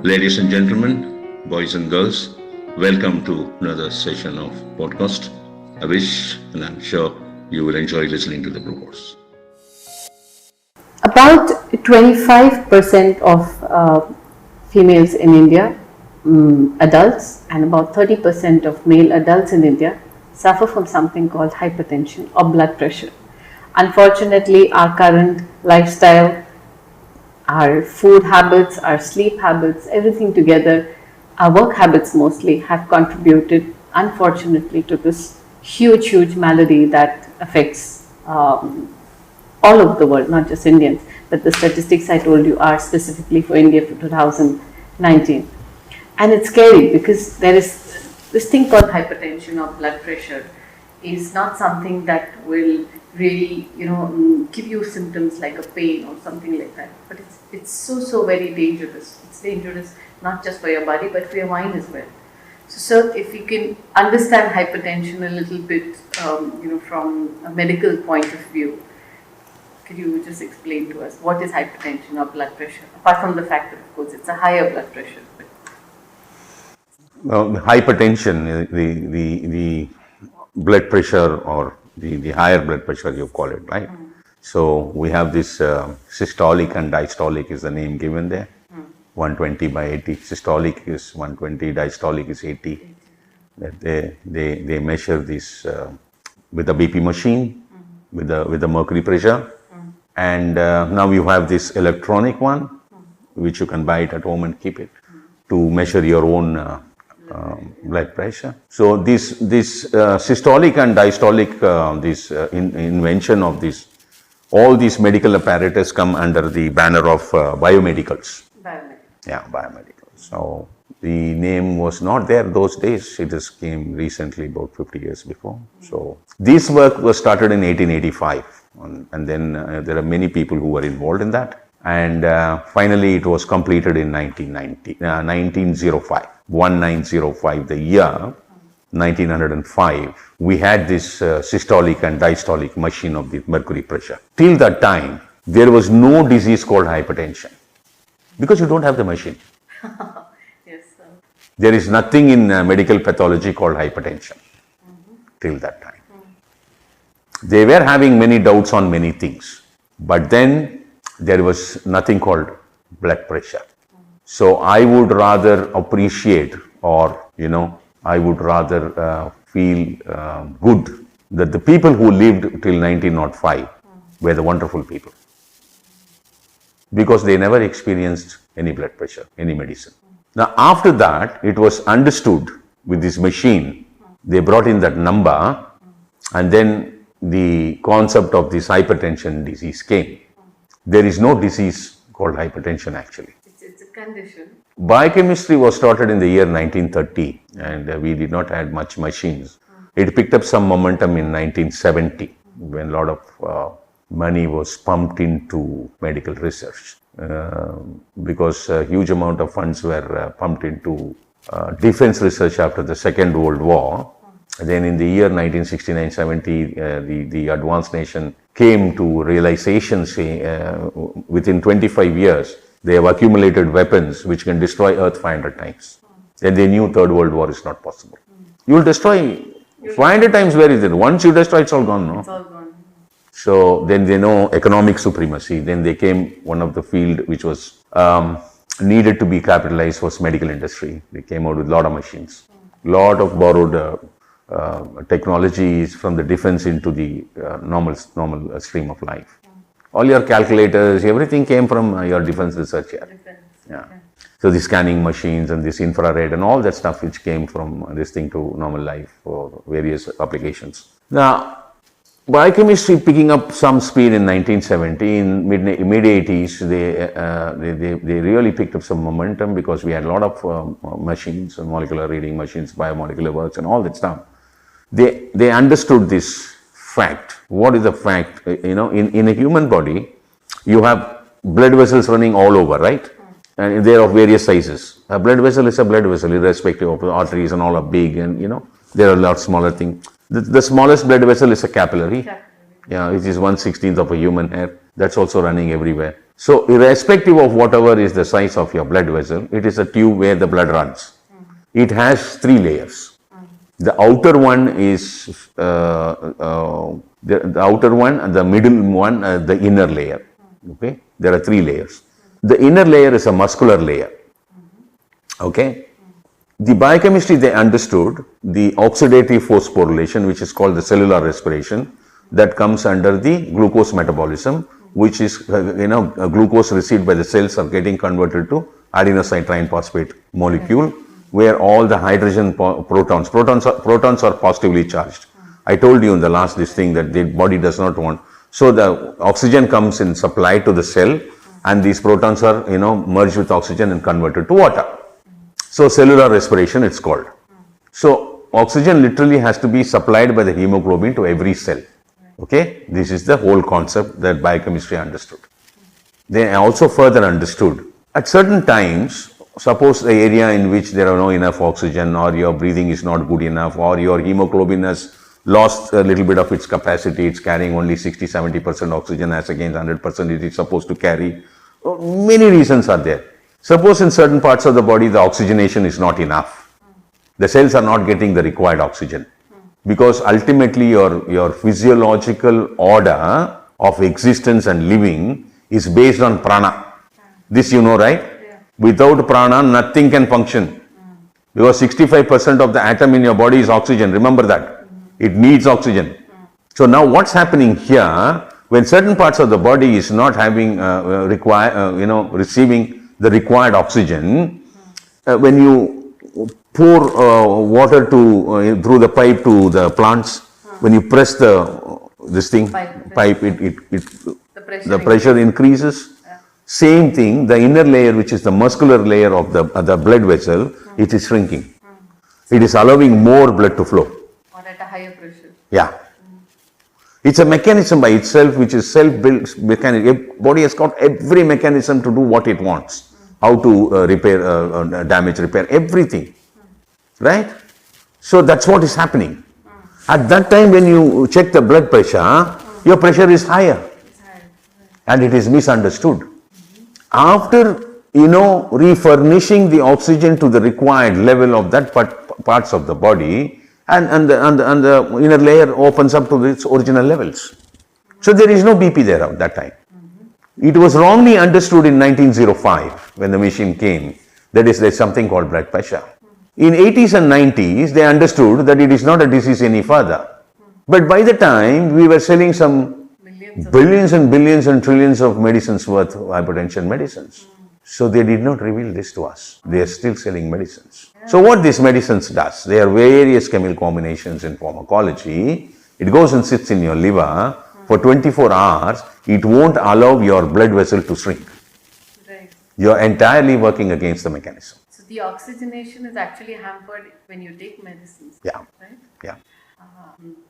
Ladies and gentlemen, boys and girls, welcome to another session of podcast. I wish and I'm sure you will enjoy listening to the broadcast. About 25% of females in India, adults, and about 30% of male adults in India suffer from something called hypertension or blood pressure. Unfortunately, our current lifestyle, our food habits, our sleep habits, everything together, our work habits mostly have contributed, unfortunately, to this huge malady that affects all over the world, not just Indians. But the statistics I told you are specifically for India for 2019. And it's scary because there is this thing called hypertension or blood pressure is not something that will really, give you symptoms like a pain or something like that. But it's so very dangerous. It's dangerous not just for your body but for your mind as well. So, sir, if you can understand hypertension a little bit, from a medical point of view, could you just explain to us what is hypertension or blood pressure? Apart from the fact that, of course, it's a higher blood pressure. Well, hypertension, the blood pressure or the higher blood pressure you call it, right? So we have this systolic and diastolic is the name given there. 120 by 80. Systolic is 120, diastolic is 80. They measure this with a BP machine, with the mercury pressure. And now you have this electronic one, which you can buy it at home and keep it to measure your own blood pressure. So this systolic and diastolic, this invention of this, all these medical apparatus come under the banner of biomedicals. Yeah, biomedicals. So the name was not there those days. It just came recently, about 50 years before. So this work was started in 1885. And then there are many people who were involved in that. And finally, it was completed in 1905. 1905, the year 1905, we had this systolic and diastolic machine of the mercury pressure. Till that time, there was no disease called hypertension because you don't have the machine. Yes, sir. There is nothing in medical pathology called hypertension till that time. They were having many doubts on many things, but then there was nothing called blood pressure. So I would rather appreciate, or I would rather feel good that the people who lived till 1905 were the wonderful people, because they never experienced any blood pressure, any medicine. Now after that, it was understood with this machine, they brought in that number, and then the concept of this hypertension disease came. There is no disease called hypertension actually. It's a condition. Biochemistry was started in the year 1930 and we did not have much machines. It picked up some momentum in 1970 when a lot of money was pumped into medical research because a huge amount of funds were pumped into defense research after the Second World War. Then in the year 1969-70, the advanced nation came to realization, within 25 years, they have accumulated weapons which can destroy Earth 500 times. Then they knew Third World War is not possible. You will destroy 500 times, where is it? Once you destroy, it's all gone, no? It's all gone. So then they know economic supremacy. Then they came, one of the field which was needed to be capitalized was medical industry. They came out with a lot of machines, lot of borrowed technologies from the defense into the normal stream of life. All your calculators, everything came from your defense research here. Yeah. So the scanning machines and this infrared and all that stuff which came from this thing to normal life for various applications. Now, biochemistry picking up some speed in 1970, in mid 80s, they really picked up some momentum because we had a lot of machines, molecular reading machines, biomolecular works and all that stuff. They understood this fact. What is the fact? In a human body, you have blood vessels running all over, right? And they are of various sizes. A blood vessel is a blood vessel, irrespective of the arteries and all are big, and there are a lot smaller things. The smallest blood vessel is a capillary. Yeah, which is 1/16 of a human hair. That's also running everywhere. So irrespective of whatever is the size of your blood vessel, it is a tube where the blood runs. It has three layers. The outer one is the outer one, and the middle one, the inner layer. Okay, there are three layers. The inner layer is a muscular layer. Okay, the biochemistry, they understood the oxidative phosphorylation, which is called the cellular respiration, that comes under the glucose metabolism, which is glucose received by the cells are getting converted to adenosine triphosphate molecule, where all the hydrogen protons are positively charged. I told you in the last this thing that the body does not want. So the oxygen comes in supply to the cell, and these protons are merged with oxygen and converted to water. So cellular respiration it's called. So oxygen literally has to be supplied by the hemoglobin to every cell. Okay, this is the whole concept that biochemistry understood. They also further understood at certain times, suppose the area in which there are no enough oxygen, or your breathing is not good enough, or your hemoglobin has lost a little bit of its capacity, it's carrying only 60-70% oxygen as against 100% it is supposed to carry. Many reasons are there. Suppose in certain parts of the body the oxygenation is not enough. The cells are not getting the required oxygen, because ultimately your physiological order of existence and living is based on prana. This you know, right? Yeah. Without prana, nothing can function. Because 65% of the atom in your body is oxygen. Remember that. It needs oxygen. So now what's happening here, when certain parts of the body is not having receiving the required oxygen, when you pour water through the pipe to the plants, when you press this thing pipe, the pressure increases. Yeah. Same thing, the inner layer, which is the muscular layer of the blood vessel, it is shrinking. It is allowing more blood to flow. Or at a higher pressure. Yeah. It's a mechanism by itself, which is self-built mechanism. Body has got every mechanism to do what it wants. How to repair, damage repair, everything. Right? So that's what is happening. At that time when you check the blood pressure, your pressure is higher. And it is misunderstood. After, refurnishing the oxygen to the required level of that parts of the body, and the inner layer opens up to its original levels. So there is no BP there at that time. It was wrongly understood in 1905 when the machine came, that is, there's something called blood pressure. In 80s and 90s, they understood that it is not a disease any further. But by the time we were selling some billions and billions and trillions of medicines worth of hypertension medicines. So they did not reveal this to us. They are still selling medicines. So what these medicines does, there are various chemical combinations in pharmacology. It goes and sits in your liver for 24 hours. It won't allow your blood vessel to shrink. Right. You're entirely working against the mechanism. So the oxygenation is actually hampered when you take medicines. Yeah. Right? Yeah.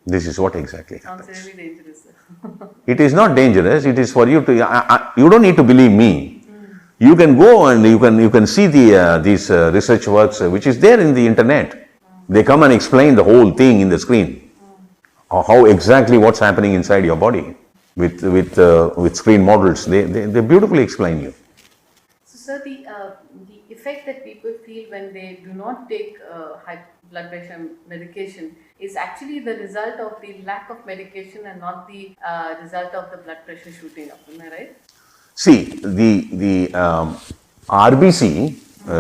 This is what exactly happens. Sounds really dangerous. It is not dangerous. It is for you to. You don't need to believe me. You can go and you can see these research works which is there in the internet. They come and explain the whole thing in the screen. How exactly what's happening inside your body with screen models. They beautifully explain you. So, sir, the effect that people feel when they do not take high blood pressure medication is actually the result of the lack of medication and not the result of the blood pressure shooting up. Am I right? See, the RBC,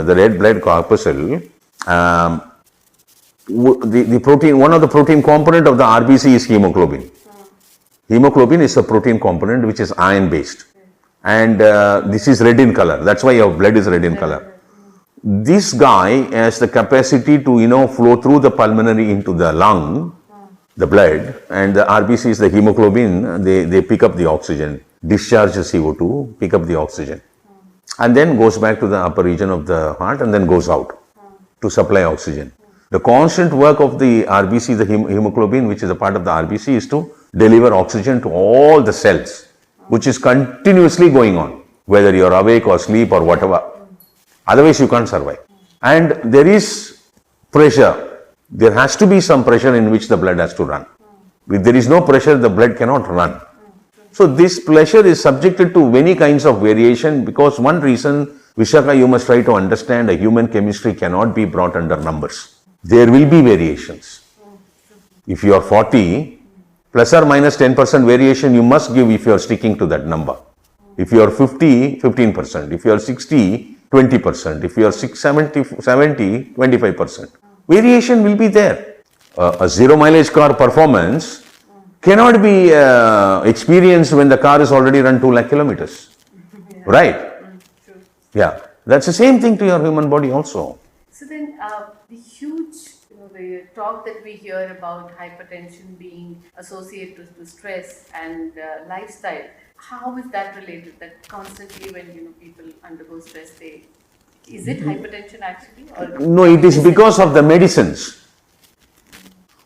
the red blood corpuscle, the protein, one of the protein component of the RBC is hemoglobin. Hemoglobin is a protein component which is iron based, and this is red in color. That's why your blood is red in color. This guy has the capacity to flow through the pulmonary into the lung, the blood, and the RBC is the hemoglobin. They pick up the oxygen, discharge the CO2, pick up the oxygen, and then goes back to the upper region of the heart and then goes out to supply oxygen. The constant work of the RBC, the hemoglobin, which is a part of the RBC, is to deliver oxygen to all the cells, which is continuously going on, whether you are awake or asleep or whatever. Otherwise, you can't survive. And there is pressure. There has to be some pressure in which the blood has to run. If there is no pressure, the blood cannot run. So this pleasure is subjected to many kinds of variation, because one reason, Vishaka, you must try to understand, a human chemistry cannot be brought under numbers. There will be variations. If you are 40, plus or minus 10% variation you must give if you are sticking to that number. If you are 50, 15%. If you are 60, 20%. If you are 70, 25%. Variation will be there. A zero mileage car performance cannot be experienced when the car is already run 2 lakh kilometers. Right? Yeah. That's the same thing to your human body also. So then the huge, the talk that we hear about hypertension being associated to stress and lifestyle, how is that related? That constantly when people undergo stress, is it hypertension actually? Or no, it is because of the medicines.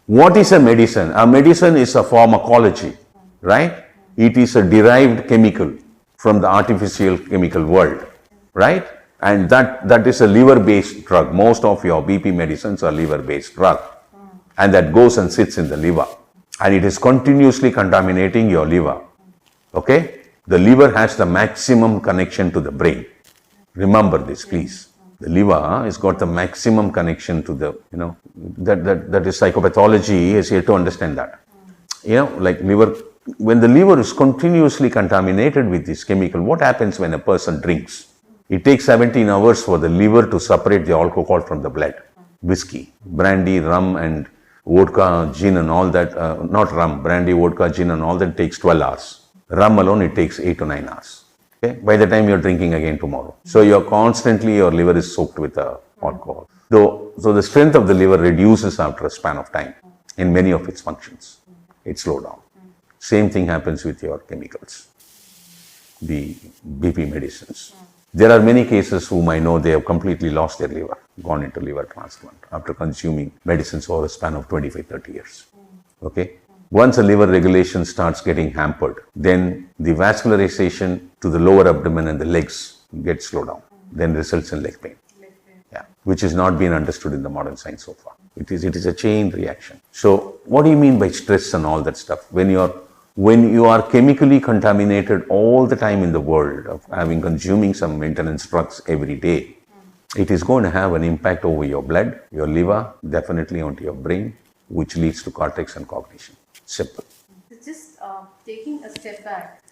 What is a medicine? A medicine is a pharmacology, right? It is a derived chemical from the artificial chemical world, right? And that is a liver-based drug. Most of your BP medicines are liver-based drug, and that goes and sits in the liver, and it is continuously contaminating your liver. Okay? The liver has the maximum connection to the brain. Remember this, please. The liver has got the maximum connection to the, that is psychopathology is here to understand that. Like liver, when the liver is continuously contaminated with this chemical, what happens when a person drinks? It takes 17 hours for the liver to separate the alcohol from the blood. Whiskey, brandy, rum and vodka, gin and all that, not rum, brandy, vodka, gin and all that takes 12 hours. Rum alone, it takes 8 to 9 hours. Okay? By the time you're drinking again tomorrow. So you're constantly, your liver is soaked with alcohol. So the strength of the liver reduces after a span of time in many of its functions. It slows down. Same thing happens with your chemicals, the BP medicines. There are many cases whom I know they have completely lost their liver, gone into liver transplant after consuming medicines over a span of 25-30 years. Okay? Once a liver regulation starts getting hampered, then the vascularization to the lower abdomen and the legs gets slowed down, then results in leg pain. Yeah, which has not been understood in the modern science so far. It is a chain reaction. So what do you mean by stress and all that stuff? When you are chemically contaminated all the time in the world of consuming some maintenance drugs every day, it is going to have an impact over your blood, your liver, definitely onto your brain, which leads to cortex and cognition. Simple. Just taking a step back,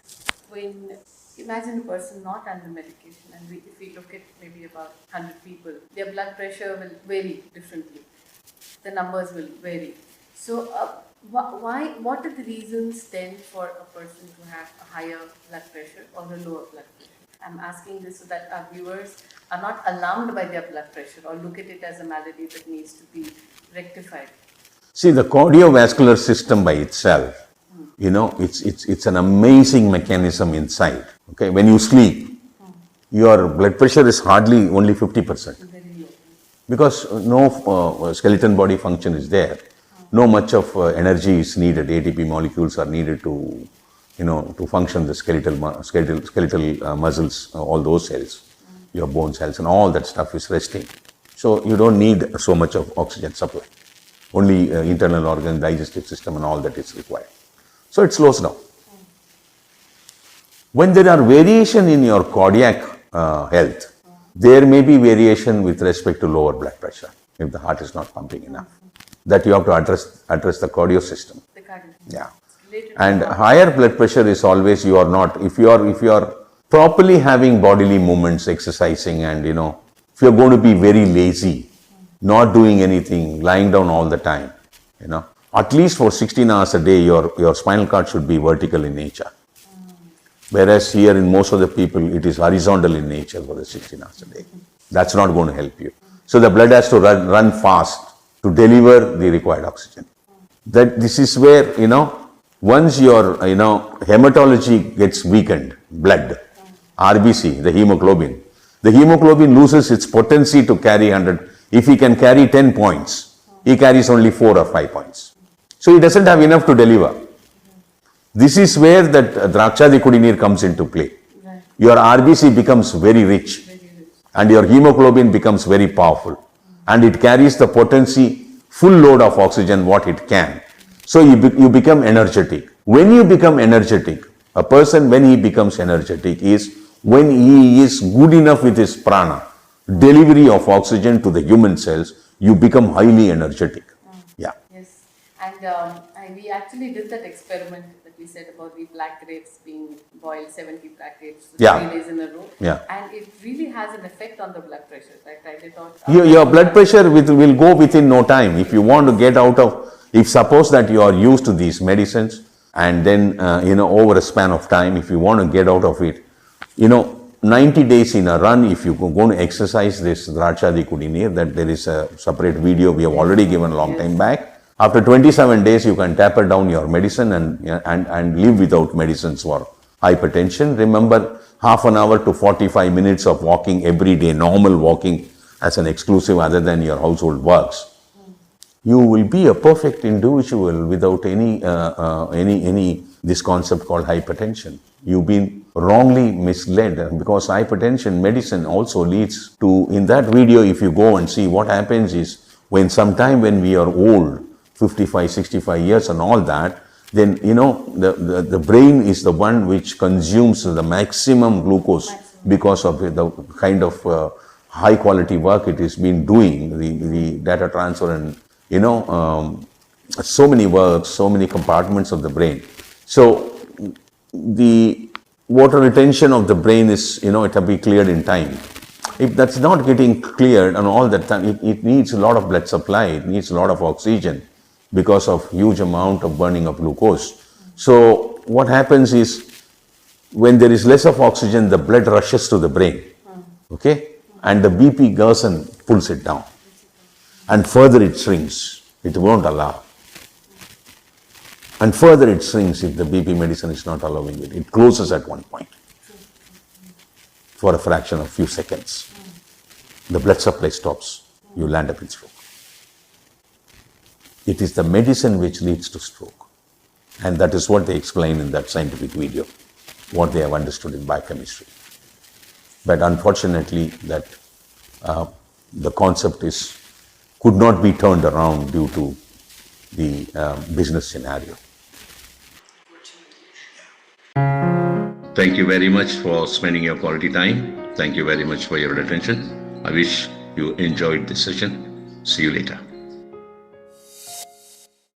when imagine a person not under medication, and if we look at maybe about 100 people, their blood pressure will vary differently. The numbers will vary. So what are the reasons then for a person to have a higher blood pressure or a lower blood pressure? I'm asking this so that our viewers are not alarmed by their blood pressure or look at it as a malady that needs to be rectified. See, the cardiovascular system by itself, it's an amazing mechanism inside. Okay, when you sleep, your blood pressure is hardly only 50%. Because no skeleton body function is there. No much of energy is needed. ATP molecules are needed to, to function the skeletal muscles, all those cells, your bone cells and all that stuff is resting. So you don't need so much of oxygen supply. Only internal organ, digestive system and all that is required. So it slows down. When there are variation in your cardiac health, there may be variation with respect to lower blood pressure if the heart is not pumping enough. That you have to address the cardio system. Yeah. And higher blood pressure is always if you are properly having bodily movements, exercising, and if you're going to be very lazy, not doing anything, lying down all the time, at least for 16 hours a day, your spinal cord should be vertical in nature. Whereas here in most of the people, it is horizontal in nature for the 16 hours a day. That's not going to help you. So the blood has to run fast to deliver the required oxygen. This is where, once your, hematology gets weakened, blood, RBC, the hemoglobin loses its potency to carry 100. If he can carry 10 points, he carries only 4 or 5 points. So he doesn't have enough to deliver. This is where that Drakshadi Kudinir comes into play. Right. Your RBC becomes very rich and your hemoglobin becomes very powerful and it carries the potency, full load of oxygen what it can. So you become energetic. When you become energetic, A person, when he becomes energetic, is when he is good enough with his prana, delivery of oxygen to the human cells, you become highly energetic. Yeah. Yes, and we actually did that experiment that we said about the black grapes being boiled, 70 black grapes, Yeah. 3 days in a row. Yeah. And it really has an effect on the blood pressure, right? I did not. Your blood pressure will go within no time. If you want to get out of, if suppose that you are used to these medicines and then, over a span of time, if you want to get out of it, 90 days in a run, if you're going to exercise this Drachadi Kudinir, that there is a separate video we have already given a long time back. After 27 days, you can taper down your medicine and live without medicines for hypertension. Remember, half an hour to 45 minutes of walking every day, normal walking as an exclusive other than your household works. You will be a perfect individual without any this concept called hypertension. You've been wrongly misled, because hypertension medicine also leads to, in that video, if you go and see, what happens is, sometime when we are old, 55, 65 years and all that, then the brain is the one which consumes the maximum glucose because of the kind of high quality work it has been doing, the data transfer and so many works, so many compartments of the brain. So the water retention of the brain is, it will be cleared in time. If that's not getting cleared and all that time, it needs a lot of blood supply, it needs a lot of oxygen because of huge amount of burning of glucose. So what happens is, when there is less of oxygen, the blood rushes to the brain, okay? And the BP goes and pulls it down. And further it shrinks, it won't allow. And further it shrinks if the BP medicine is not allowing it. It closes at one point for a fraction of few seconds. The blood supply stops, you land up in stroke. It is the medicine which leads to stroke. And that is what they explain in that scientific video, what they have understood in biochemistry. But unfortunately, that the concept could not be turned around due to the business scenario. Thank you very much for spending your quality time. Thank you very much for your attention. I wish you enjoyed this session. See you later.